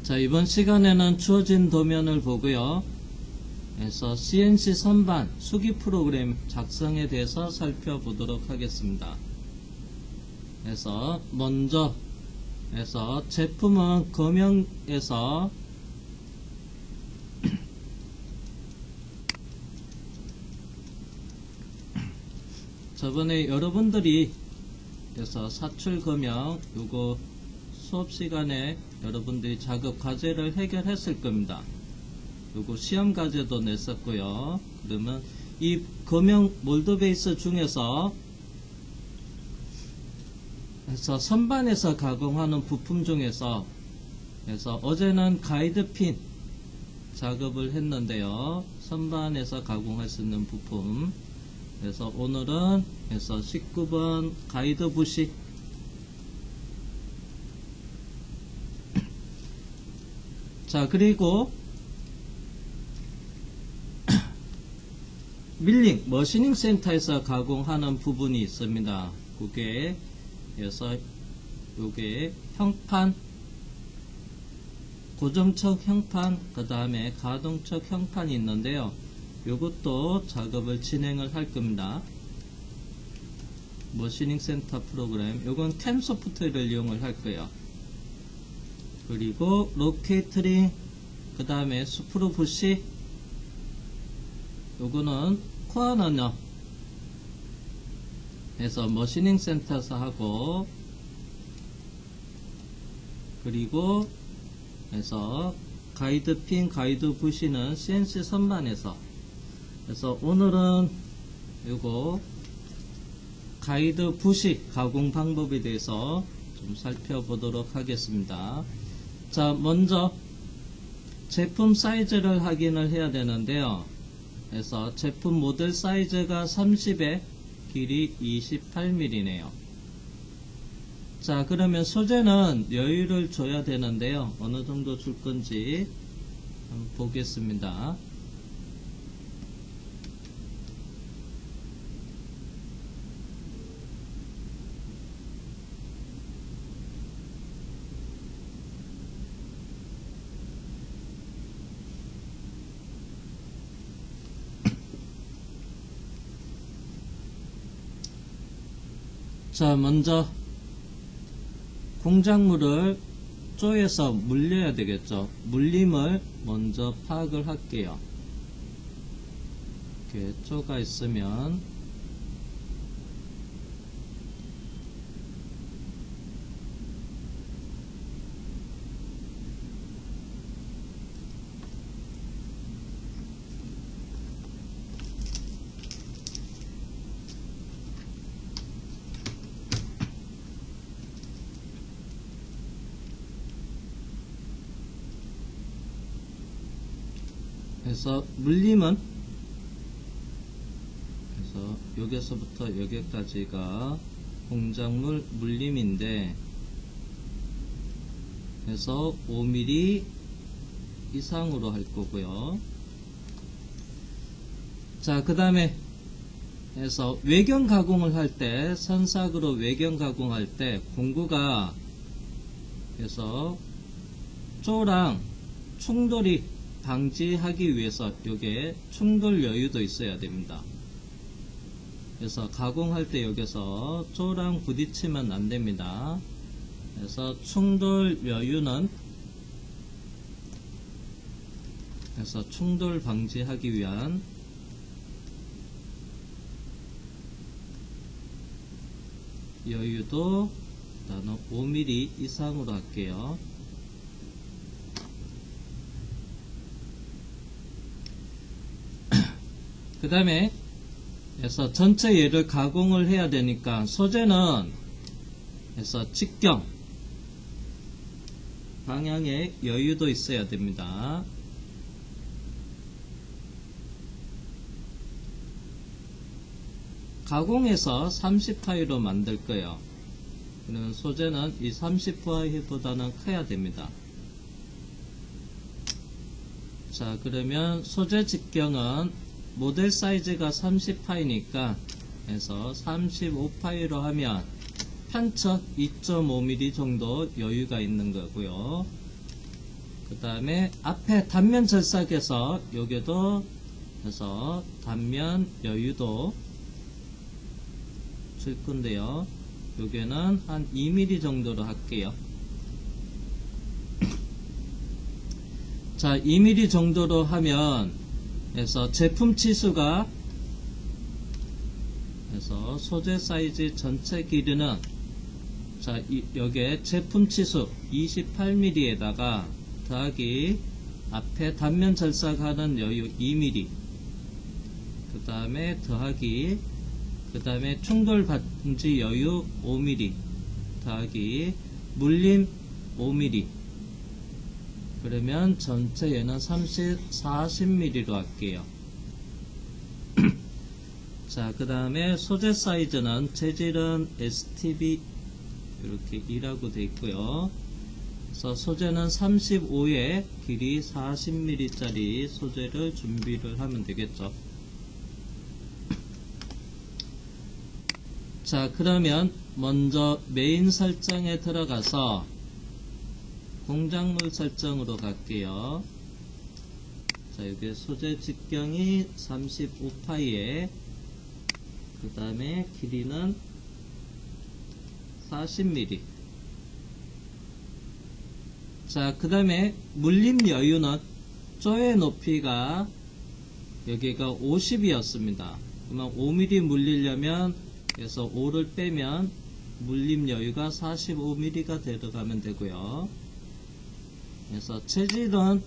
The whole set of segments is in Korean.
자, 이번 시간에는 주어진 도면을 보고요. 그래서 CNC 선반 수기 프로그램 작성에 대해서 살펴보도록 하겠습니다. 그래서 먼저 제품은 금형에서 저번에 여러분들이 그래서 사출 금형 요거 수업 시간에 여러분들이 작업 과제를 해결했을 겁니다. 요거 시험 과제도 냈었고요. 그러면 이 금형 몰드 베이스 중에서 선반에서 가공하는 부품 중에서 그래서 어제는 가이드핀 작업을 했는데요. 선반에서 가공할 수 있는 부품. 그래서 오늘은 19번 가이드 부시 자, 그리고 밀링 머시닝 센터에서 가공하는 부분이 있습니다. 그게 그래서 요게 형판, 고정척 형판, 그 다음에 가동척 형판이 있는데요. 요것도 작업을 진행을 할 겁니다. 머시닝 센터 프로그램, 요건 캠 소프트웨어를 이용을 할 거예요. 그리고 로케이트링, 그 다음에 스프루 부시, 요거는 코어너너 해서 머시닝 센터에서 하고, 그리고 해서 가이드핀, 가이드 부시는 CNC 선반에서. 그래서 오늘은 요거 가이드 부시 가공 방법에 대해서 좀 살펴보도록 하겠습니다. 자, 먼저 제품 사이즈를 확인을 해야 되는데요. 그래서 제품 모델 사이즈가 30에 길이 28mm네요. 자, 그러면 소재는 여유를 줘야 되는데요. 어느 정도 줄 건지 한번 보겠습니다. 자, 먼저 공작물을 쪼여서 물려야 되겠죠. 물림을 먼저 파악을 할게요. 이렇게 쪼가 있으면 그래서 물림은 그래서 여기서부터 여기까지가 공작물 물림인데 그래서 5mm 이상으로 할 거고요. 자, 그 다음에 그래서 외경 가공을 할 때 선삭으로 외경 가공할 때 공구가 그래서 쪼랑 충돌이 방지하기 위해서 요게 충돌 여유도 있어야 됩니다. 그래서 가공할 때 여기서 쪼랑 부딪히면 안 됩니다. 그래서 충돌 여유는 그래서 충돌 방지하기 위한 여유도 나는 5mm 이상으로 할게요. 그 다음에 그래서 전체 얘를 가공을 해야 되니까 소재는 그래서 직경 방향에 여유도 있어야 됩니다. 가공해서 30파이로 만들 거예요. 그러면 소재는 이 30파이보다는 커야 됩니다. 자, 그러면 소재 직경은 모델 사이즈가 30파이니까 해서 35파이로 하면 편척 2.5mm 정도 여유가 있는 거고요. 그 다음에 앞에 단면 절삭해서 여기도 그래서 단면 여유도 줄 건데요. 여기는 한 2mm 정도로 할게요. 자, 2mm 정도로 하면 그래서 제품 치수가 그래서 소재 사이즈 전체 길이는 자, 여기에 제품 치수 28mm에다가 더하기 앞에 단면 절삭하는 여유 2mm 그 다음에 더하기 그 다음에 충돌 방지 여유 5mm 더하기 물림 5mm 그러면 전체 얘는 40mm로 할게요. 자, 그 다음에 소재 사이즈는 재질은 STB 이렇게 2라고 되어 있고요. 그래서 소재는 35에 길이 40mm 짜리 소재를 준비를 하면 되겠죠. 자, 그러면 먼저 메인 설정에 들어가서 공작물 설정으로 갈게요. 자, 여기 소재 직경이 35파이에 그 다음에 길이는 40mm. 자, 그 다음에 물림 여유는 쪼의 높이가 여기가 50이었습니다. 그러면 5mm 물리려면 그래서 5를 빼면 물림 여유가 45mm가 들어가면 되고요. 그래서 재질은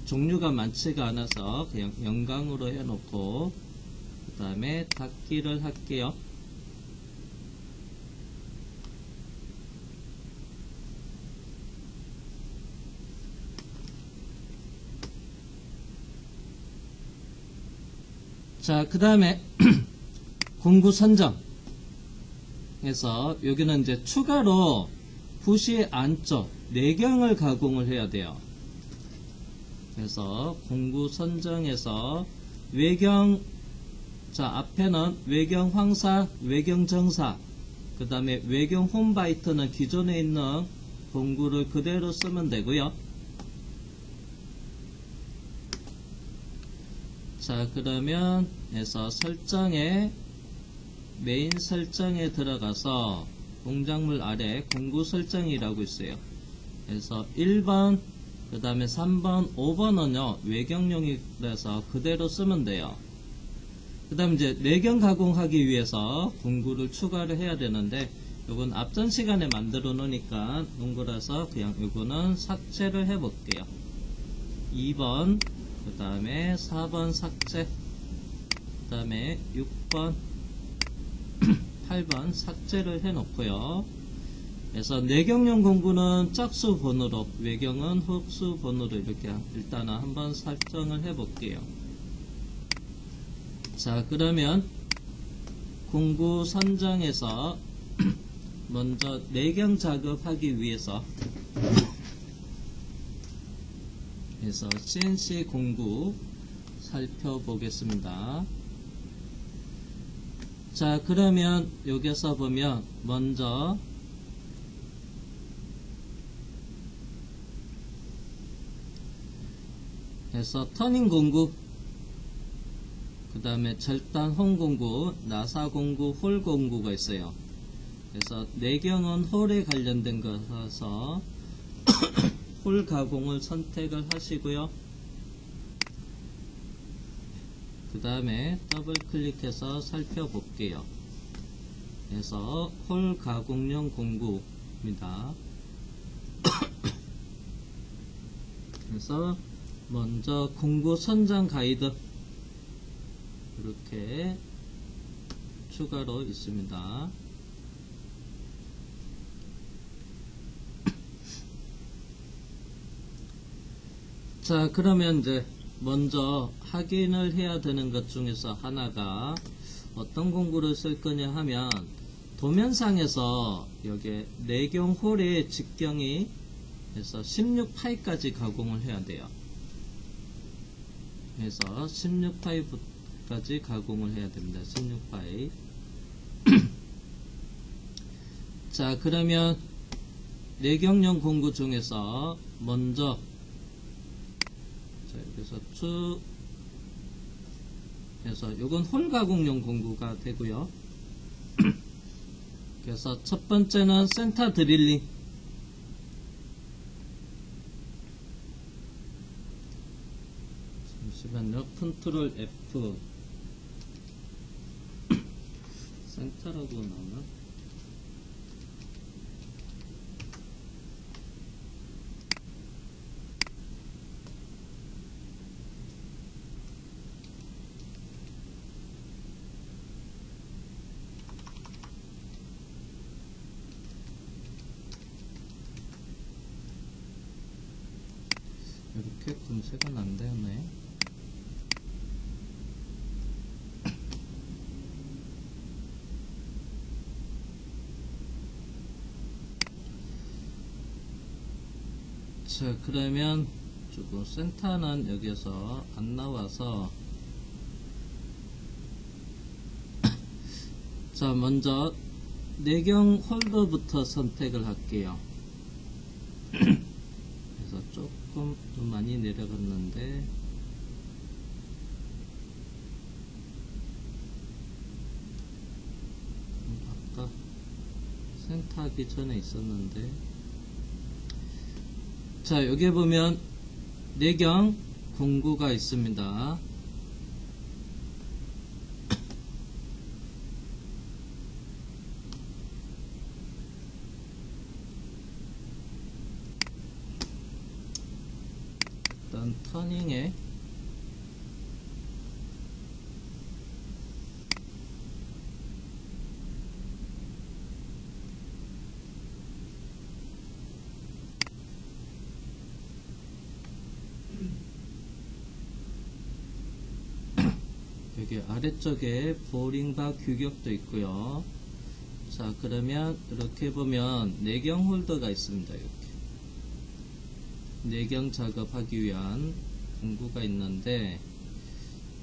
종류가 많지가 않아서 그냥 영광으로 해놓고 그 다음에 닫기를 할게요. 자, 그 다음에 공구 선정 해서 여기는 이제 추가로 부시 안쪽 내경을 가공을 해야 돼요. 그래서 공구 선정에서 외경 자, 앞에는 외경 황사, 외경 정사 그 다음에 외경 홈바이트는 기존에 있는 공구를 그대로 쓰면 되고요. 자, 그러면 해서 설정에 메인 설정에 들어가서 공작물 아래 공구 설정이라고 있어요. 그래서 1번 그 다음에 3번 5번은요 외경용이라서 그대로 쓰면 돼요. 그 다음 이제 내경 가공하기 위해서 공구를 추가를 해야 되는데 요건 앞전 시간에 만들어 놓으니까 놓은 거라서 그냥 요거는 삭제를 해 볼게요. 2번 그 다음에 4번 삭제 그 다음에 6번 8번 삭제를 해 놓고요. 그래서 내경용 공구는 짝수 번호로 외경은 흡수 번호로 이렇게 일단은 한번 설정을 해 볼게요. 자, 그러면 공구 선정에서 먼저 내경 작업하기 위해서 그래서 CNC 공구 살펴보겠습니다. 자, 그러면 여기서 보면 먼저 그래서 터닝 공구 그 다음에 절단 홈 공구, 나사 공구, 홀 공구가 있어요. 그래서 내경은 홀에 관련된 것이라서 홀 가공을 선택을 하시고요. 그 다음에 더블 클릭해서 살펴볼게요. 그래서 홀 가공용 공구입니다. 그래서 먼저 공구 선정 가이드 이렇게 추가로 있습니다. 자, 그러면 이제 먼저 확인을 해야 되는 것 중에서 하나가 어떤 공구를 쓸 거냐 하면 도면상에서 여기에 내경 홀의 직경이 해서 16파이까지 가공을 해야 돼요. 그래서 16파이까지 가공을 해야 됩니다. 16파이. 자, 그러면 내경용 공구 중에서 먼저 자, 여기서 쭉 해서 요건 홀 가공용 공구가 되고요. 그래서 첫 번째는 센터 드릴링. 잠시만요. 컨트롤 F. 센터라고 나오나? 이렇게 검색은 안 되네. 자, 그러면 조금 센터는 여기서 안 나와서 자, 먼저 내경 홀더부터 선택을 할게요. 그래서 조금 좀 많이 내려갔는데 아까 센터 하기 전에 있었는데 자, 여기 보면 내경 공구가 있습니다. 일단 터닝에 여기 아래쪽에 보링바 규격도 있고요. 자, 그러면 이렇게 보면 내경 홀더가 있습니다. 이렇게 내경 작업하기 위한 공구가 있는데,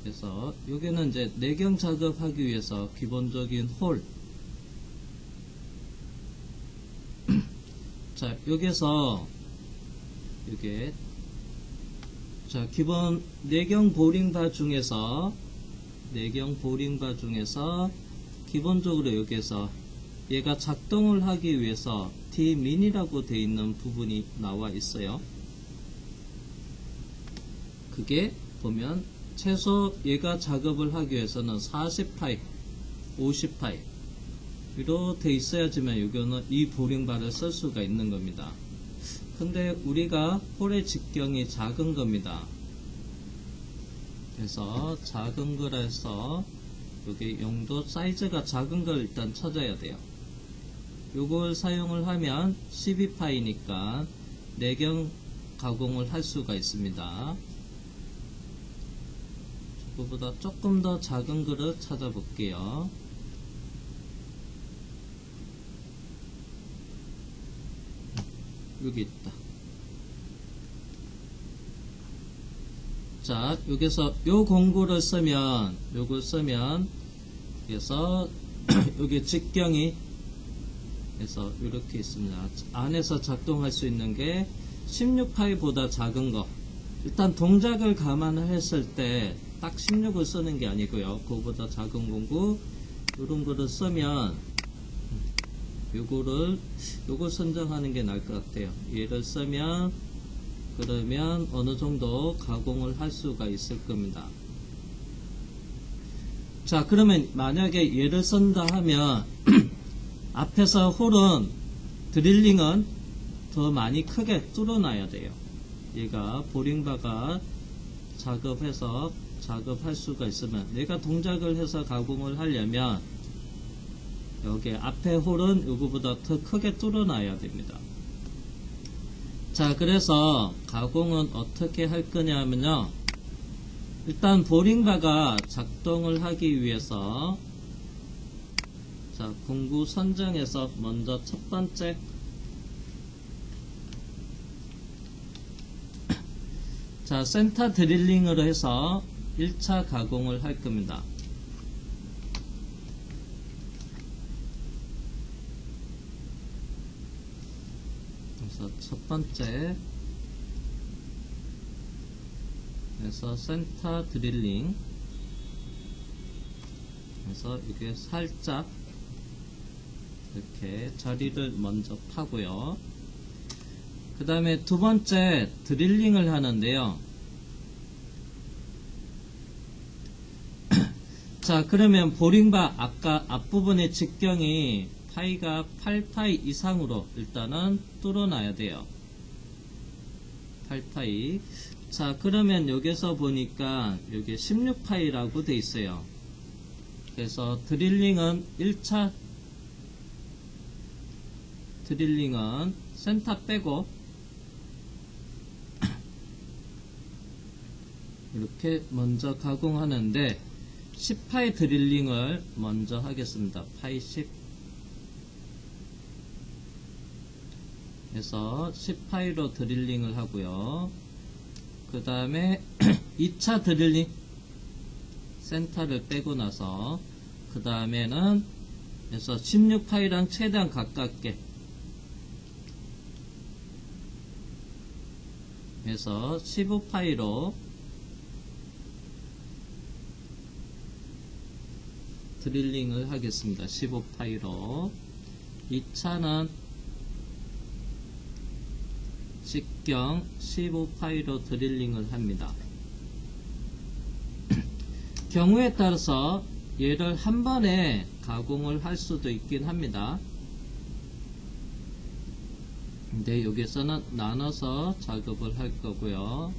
그래서 여기는 이제 내경 작업하기 위해서 기본적인 홀. 자, 여기서 이게 자, 기본 내경 보링바 중에서 기본적으로 여기에서 얘가 작동을 하기 위해서 D민이라고 되어 있는 부분이 나와 있어요. 그게 보면 최소 얘가 작업을 하기 위해서는 40파이, 50파이 위로 되어 있어야지만 여기는 이 보링바를 쓸 수가 있는 겁니다. 근데 우리가 홀의 직경이 작은 겁니다. 그래서 작은 거라서 여기 용도 사이즈가 작은 걸 일단 찾아야 돼요. 요걸 사용을 하면 12파이니까 내경 가공을 할 수가 있습니다. 그보다 조금 더 작은 거를 찾아볼게요. 여기 있다. 자, 여기서 요 공구를 쓰면, 요걸 쓰면, 그래서 여기 직경이, 그래서 이렇게 있습니다. 안에서 작동할 수 있는 게 16파이보다 작은 거. 일단 동작을 감안했을 때 딱 16을 쓰는 게 아니고요. 그거보다 작은 공구, 요런 거를 쓰면, 요걸 선정하는 게 나을 것 같아요. 얘를 쓰면, 그러면 어느 정도 가공을 할 수가 있을 겁니다. 자, 그러면 만약에 얘를 쓴다 하면 앞에서 홀은 드릴링은 더 많이 크게 뚫어놔야 돼요. 얘가 보링바가 작업해서 작업할 수가 있으면 내가 동작을 해서 가공을 하려면 여기 앞에 홀은 이거보다 더 크게 뚫어놔야 됩니다. 자, 그래서 가공은 어떻게 할 거냐면요. 일단 보링바가 작동을 하기 위해서 자, 공구 선정에서 먼저 첫 번째 자, 센터 드릴링으로 해서 1차 가공을 할 겁니다. 첫 번째 그래서 센터 드릴링 그래서 이게 살짝 이렇게 자리를 먼저 파고요. 그 다음에 두 번째 드릴링을 하는데요. 자, 그러면 보링바 아까 앞부분의 직경이 파이가 8파이 이상으로 일단은 뚫어놔야 돼요. 8파이. 자, 그러면 여기서 보니까 여기 16파이라고 돼 있어요. 그래서 드릴링은 1차 드릴링은 센터 빼고 이렇게 먼저 가공하는데 10파이 드릴링을 먼저 하겠습니다. 파이 10 그래서 10파이로 드릴링을 하고요. 그 다음에 2차 드릴링 센터를 빼고 나서 그 다음에는 그래서 16파이랑 최대한 가깝게 해서 15파이로 드릴링을 하겠습니다. 15파이로 2차는 직경 15파이로 드릴링을 합니다. 경우에 따라서 얘를 한 번에 가공을 할 수도 있긴 합니다. 근데 여기서는 나눠서 작업을 할 거고요.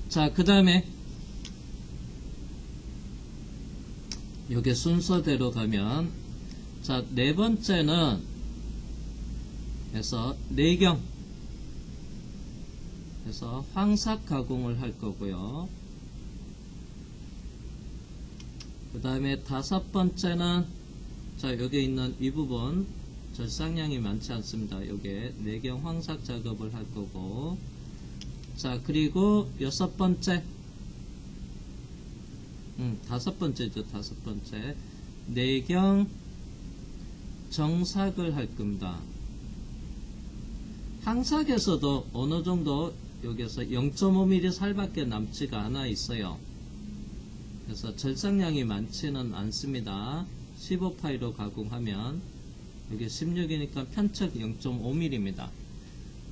자, 그 다음에 여기 순서대로 가면 자, 네 번째는 해서 내경 해서 황삭 가공을 할 거고요. 그 다음에 다섯 번째는 자, 여기 있는 이 부분 절삭량이 많지 않습니다. 여기에 내경 황삭 작업을 할 거고, 자, 그리고 여섯 번째 다섯 번째죠. 다섯 번째 내경 정삭을 할 겁니다. 항삭에서도 어느 정도 여기서 0.5mm 살밖에 남지가 않아 있어요. 그래서 절삭량이 많지는 않습니다. 15파이로 가공하면 여기 16이니까 편측 0.5mm입니다.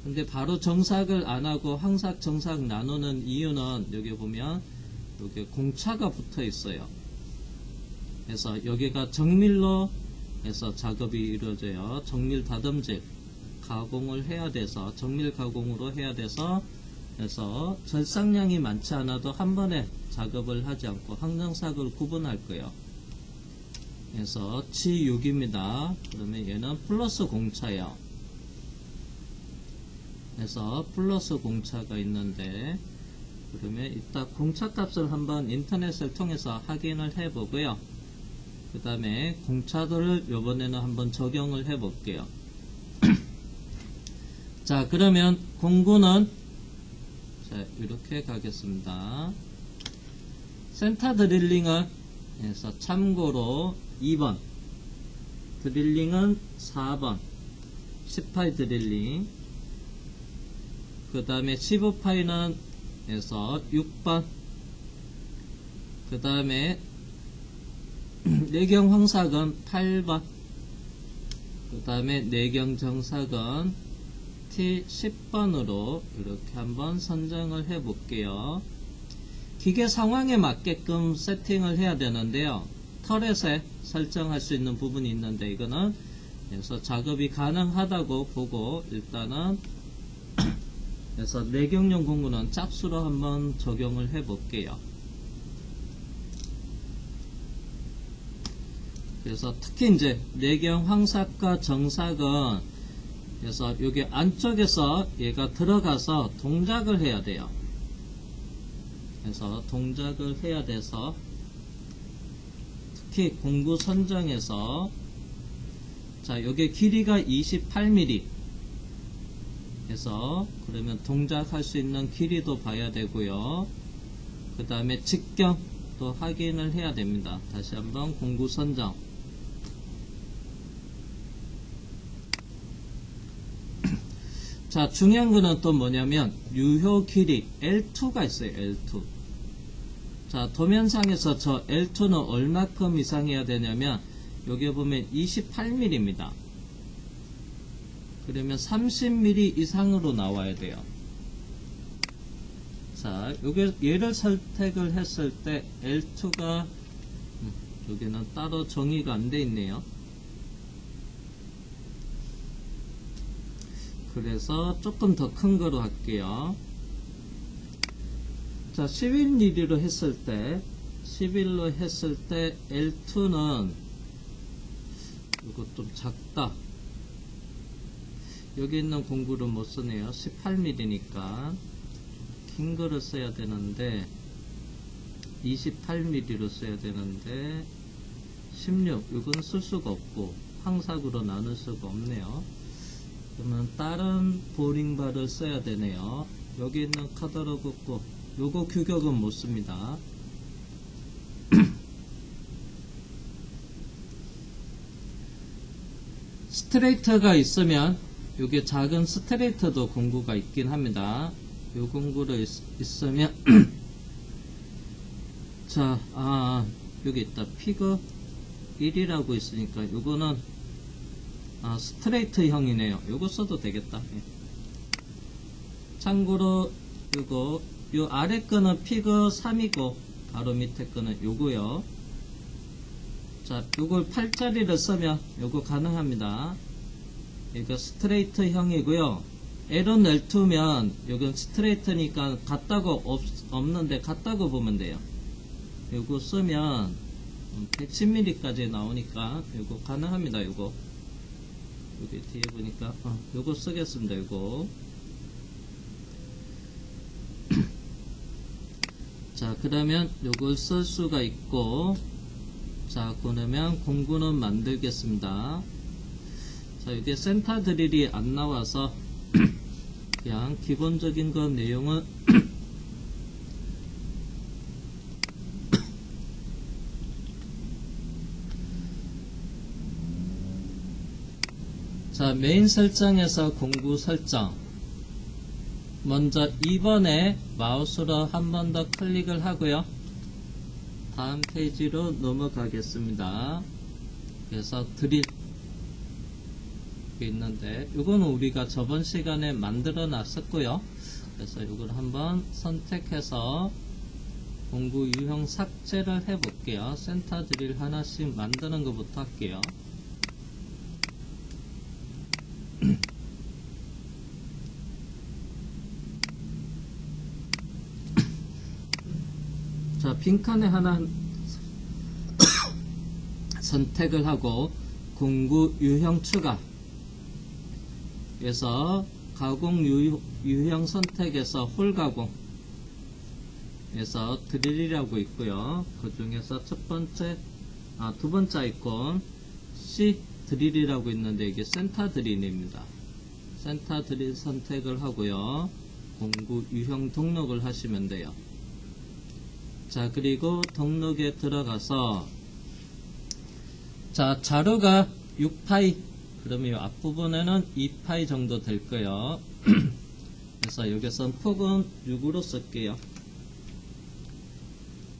근데 바로 정삭을 안하고 항삭 정삭 나누는 이유는 여기 보면 여기 공차가 붙어 있어요. 그래서 여기가 정밀로 해서 작업이 이루어져요. 정밀 다듬질 가공을 해야 돼서 정밀 가공으로 해야 돼서 그래서 절삭량이 많지 않아도 한 번에 작업을 하지 않고 항정삭을 구분할 거예요. 그래서 G6입니다. 그러면 얘는 플러스 공차예요. 그래서 플러스 공차가 있는데 그러면 이따 공차 값을 한번 인터넷을 통해서 확인을 해 보고요. 그 다음에 공차도를 이번에는 한번 적용을 해 볼게요. 자, 그러면 공구는 자, 이렇게 가겠습니다. 센터 드릴링은 해서 참고로 2번 드릴링은 4번 10파이 드릴링, 그 다음에 15파이는 해서 6번, 그 다음에 내경 황삭은 8번, 그 다음에 내경 정삭은 T10번으로 이렇게 한번 선정을 해 볼게요. 기계 상황에 맞게끔 세팅을 해야 되는데요. 터렛에 설정할 수 있는 부분이 있는데 이거는 그래서 작업이 가능하다고 보고 일단은 그래서 내경용 공구는 짝수로 한번 적용을 해 볼게요. 그래서 특히 이제 내경 황삭과 정삭은 그래서 여기 안쪽에서 얘가 들어가서 동작을 해야 돼요. 그래서 동작을 해야 돼서 특히 공구 선정에서 자, 여기 길이가 28mm 해서 그러면 동작할 수 있는 길이도 봐야 되고요. 그 다음에 직경도 확인을 해야 됩니다. 다시 한번 공구 선정. 자, 중요한 거는 또 뭐냐면 유효 길이 L2가 있어요. L2. 자, 도면상에서 저 L2는 얼마큼 이상해야 되냐면 여기 보면 28mm입니다. 그러면 30mm 이상으로 나와야 돼요. 자, 얘를 선택을 했을 때 L2가 여기는 따로 정의가 안 돼 있네요. 그래서 조금 더 큰 거로 할게요. 자, 11mm로 했을 때 11로 했을 때 L2는 이거 좀 작다. 여기 있는 공구를 못 쓰네요. 18mm니까 긴 거를 써야 되는데 28mm로 써야 되는데 16 이건 쓸 수가 없고 항삭으로 나눌 수가 없네요. 그러면 다른 보링바를 써야 되네요. 여기 있는 카탈로그 거 요거 규격은 못 씁니다. 스트레이터가 있으면 요게 작은 스트레이터도 공구가 있긴 합니다. 요 공구를 있으면 자, 여기 있다. 피거 1이라고 있으니까 요거는 스트레이트 형이네요. 요거 써도 되겠다. 예. 참고로 요 아래 거는 피거 3이고 바로 밑에 거는 요거요. 자, 요걸 8짜리를 쓰면 요거 가능합니다. 이거 스트레이트 형이고요. L은 L2면 요건 스트레이트니까 같다고 없는데 같다고 보면 돼요. 요거 쓰면 110mm까지 나오니까 요거 가능합니다. 요거 여기 뒤에 보니까 요거 쓰겠습니다. 요거 자, 그러면 요걸 쓸 수가 있고, 자, 그러면 공구는 만들겠습니다. 자, 이게 센터 드릴이 안 나와서 그냥 기본적인 거 내용은 자, 메인 설정에서 공구 설정. 먼저 2번에 마우스로 한 번 더 클릭을 하고요. 다음 페이지로 넘어가겠습니다. 그래서 드릴 있는데 이거는 우리가 저번 시간에 만들어 놨었고요. 그래서 이걸 한번 선택해서 공구 유형 삭제를 해 볼게요. 센터 드릴 하나씩 만드는 것부터 할게요. 자, 빈칸에 하나 선택을 하고 공구 유형 추가 에서 가공 유형 선택에서 홀 가공 에서 드릴이라고 있고요. 그 중에서 두 번째 아이콘 C 드릴이라고 있는데 이게 센터 드릴입니다. 센터 드릴 선택을 하고요. 공구 유형 등록을 하시면 돼요. 자, 그리고 등록에 들어가서 자, 자료가 6파이 그러면 이 앞부분에는 2파이 정도 될 거예요. 그래서 여기서 폭은 6으로 쓸게요.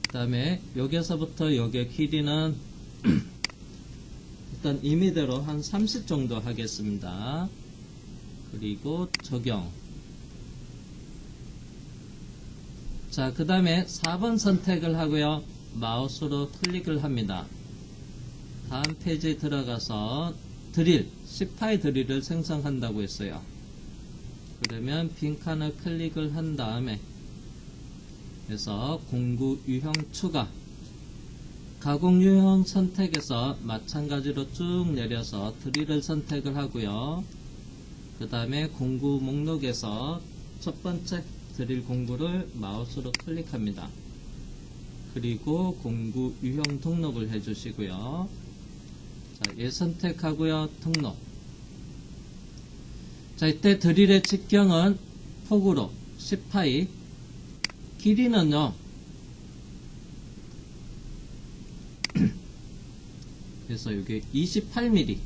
그 다음에 여기서부터 여기 길이는 일단 임의대로 한 30 정도 하겠습니다. 그리고 적용. 자, 그 다음에 4번 선택을 하고요. 마우스로 클릭을 합니다. 다음 페이지에 들어가서 드릴, 10파이 드릴을 생성한다고 했어요. 그러면 빈칸을 클릭을 한 다음에 그래서 공구 유형 추가 가공 유형 선택에서 마찬가지로 쭉 내려서 드릴을 선택을 하고요. 그 다음에 공구 목록에서 첫 번째 드릴 공구를 마우스로 클릭합니다. 그리고 공구 유형 등록을 해주시고요. 자, 얘 선택하고요. 등록. 자, 이때 드릴의 직경은 폭으로 10파이, 길이는요. 그래서 이게 28mm.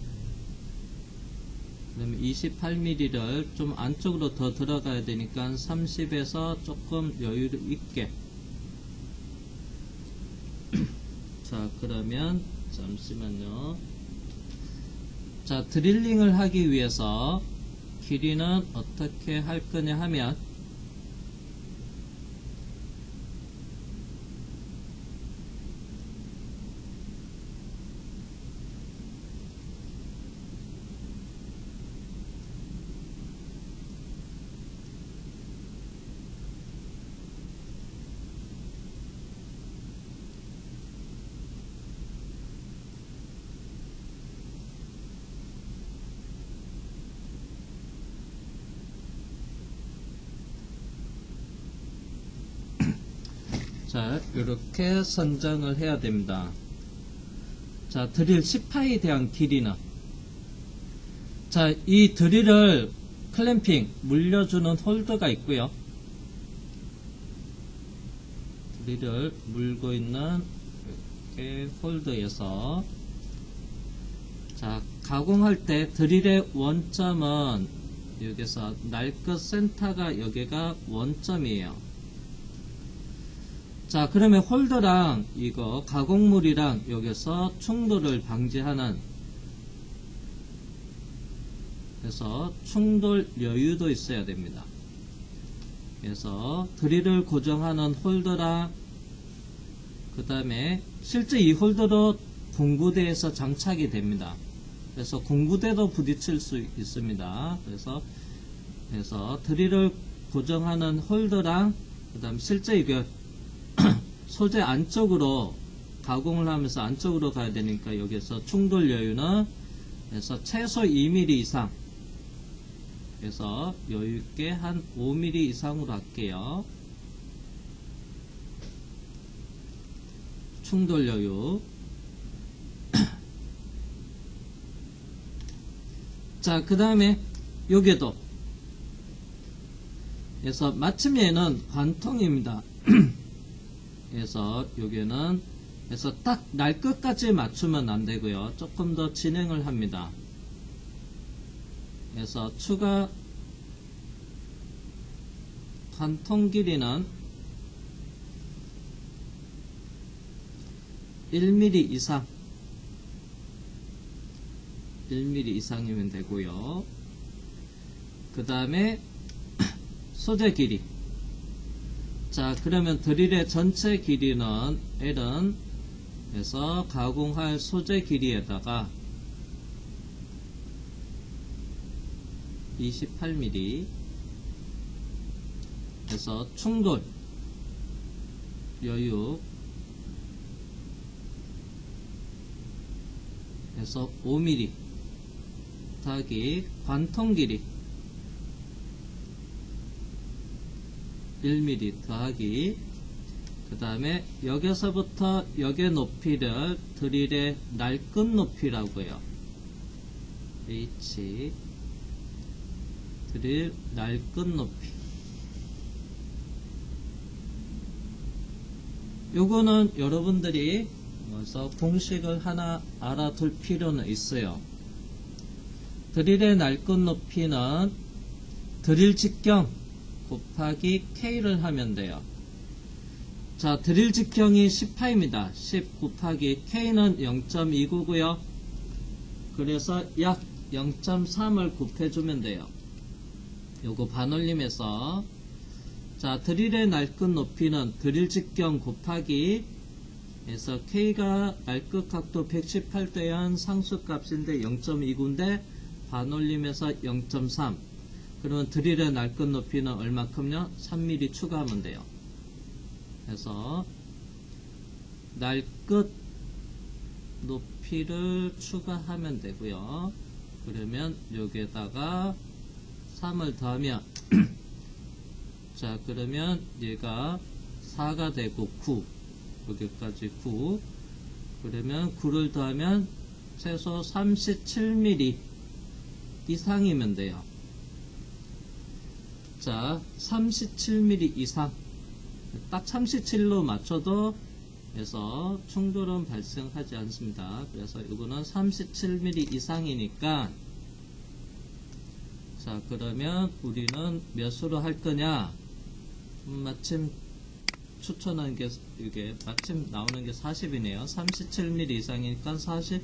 그러면 28mm를 좀 안쪽으로 더 들어가야 되니까 30에서 조금 여유 있게. 자, 그러면 잠시만요. 자, 드릴링을 하기 위해서 길이는 어떻게 할 거냐 하면, 자, 이렇게 선정을 해야 됩니다. 자, 드릴 10파에 대한 길이는, 자, 이 드릴을 클램핑 물려주는 홀더가 있고요. 드릴을 물고 있는 이렇게 홀더에서, 자, 가공할 때 드릴의 원점은 여기서 날 것 센터가 여기가 원점이에요. 자, 그러면 홀더랑 이거 가공물이랑 여기서 충돌을 방지하는, 그래서 충돌 여유도 있어야 됩니다. 그래서 드릴을 고정하는 홀더랑, 그 다음에 실제 이 홀더도 공구대에서 장착이 됩니다. 그래서 공구대도 부딪힐 수 있습니다. 그래서 드릴을 고정하는 홀더랑, 그 다음 실제 이거 소재 안쪽으로 가공을 하면서 안쪽으로 가야 되니까 여기서 충돌 여유는, 그래서 최소 2mm 이상, 그래서 여유있게 한 5mm 이상으로 할게요. 충돌 여유. 자, 그 다음에 여기도, 그래서 마침 얘는 관통입니다. 그래서 여기는, 그래서 딱 날 끝까지 맞추면 안 되고요. 조금 더 진행을 합니다. 그래서 추가 관통 길이는 1mm 이상, 1mm 이상이면 되고요. 그 다음에 소재 길이. 자, 그러면 드릴의 전체 길이는 L은, 그래서 가공할 소재 길이에다가 28mm, 그래서 충돌 여유, 그래서 5mm 더하기 관통 길이 1mm 더하기, 그 다음에 여기서부터 여기의 높이를 드릴의 날 끝 높이라고요. H, 드릴 날 끝 높이. 요거는 여러분들이 그래서 공식을 하나 알아둘 필요는 있어요. 드릴의 날 끝 높이는 드릴 직경 곱하기 K를 하면 돼요. 자, 드릴 직경이 10파입니다. 10 곱하기 K는 0.29고요. 그래서 약 0.3을 곱해주면 돼요. 요거 반올림해서, 자, 드릴의 날 끝 높이는 드릴 직경 곱하기, 그래서 K가 날 끝 각도 118도의 상수값인데 0.29인데 반올림해서 0.3. 그러면 드릴의 날 끝 높이는 얼마큼요? 3mm 추가하면 돼요. 그래서 날 끝 높이를 추가하면 되고요. 그러면 여기에다가 3을 더하면 자, 그러면 얘가 4가 되고 9, 여기까지 9. 그러면 9를 더하면 최소 37mm 이상이면 돼요. 자, 37mm 이상, 딱 37로 맞춰도 그래서 충돌은 발생하지 않습니다. 그래서 이거는 37mm 이상이니까 자, 그러면 우리는 몇으로 할 거냐? 마침 추천한 게, 이게 마침 나오는 게 40이네요. 37mm 이상이니까 40,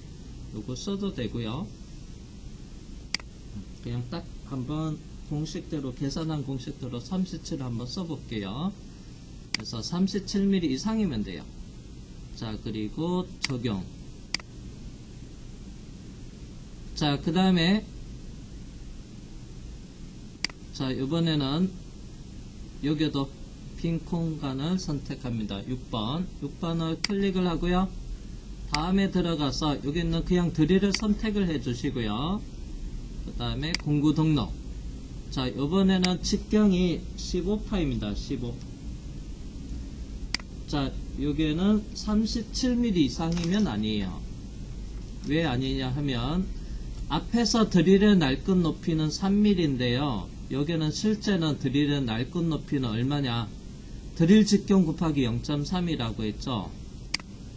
요거 써도 되고요. 그냥 딱 한번 공식대로, 계산한 공식대로 37 한번 써볼게요. 그래서 37mm 이상이면 돼요. 자, 그리고 적용. 자, 그 다음에, 자, 이번에는 여기도 빈 공간을 선택합니다. 6번을 클릭을 하고요. 다음에 들어가서 여기 있는 그냥 드릴을 선택을 해 주시고요. 그 다음에 공구 등록. 자, 이번에는 직경이 15파입니다. 15. 자, 여기에는 37mm 이상이면 아니에요. 왜 아니냐 하면 앞에서 드릴의 날끝 높이는 3mm인데요. 여기는 실제는 드릴의 날끝 높이는 얼마냐? 드릴 직경 곱하기 0.3이라고 했죠.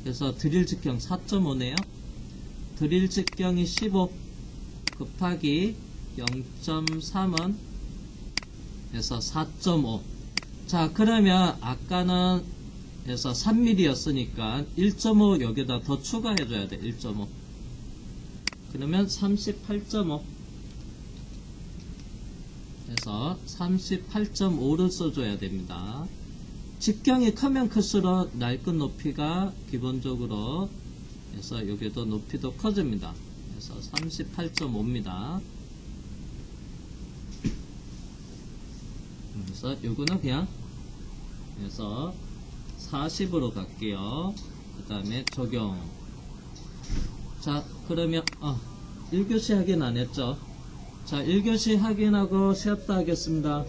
그래서 드릴 직경 4.5네요. 드릴 직경이 15 곱하기 0.3은 그래서 4.5. 자, 그러면 아까는 그래서 3mm 였으니까 1.5 여기다 더 추가해 줘야 돼. 1.5. 그러면 38.5. 그래서 38.5를 써줘야 됩니다. 직경이 크면 클수록 날끝 높이가 기본적으로 그래서 여기도 높이도 커집니다. 그래서 38.5입니다. 그래서 요거는 그냥 그래서 40으로 갈게요. 그 다음에 적용. 자, 그러면 1교시 확인 안 했죠? 자, 1교시 확인하고 쉬었다 하겠습니다.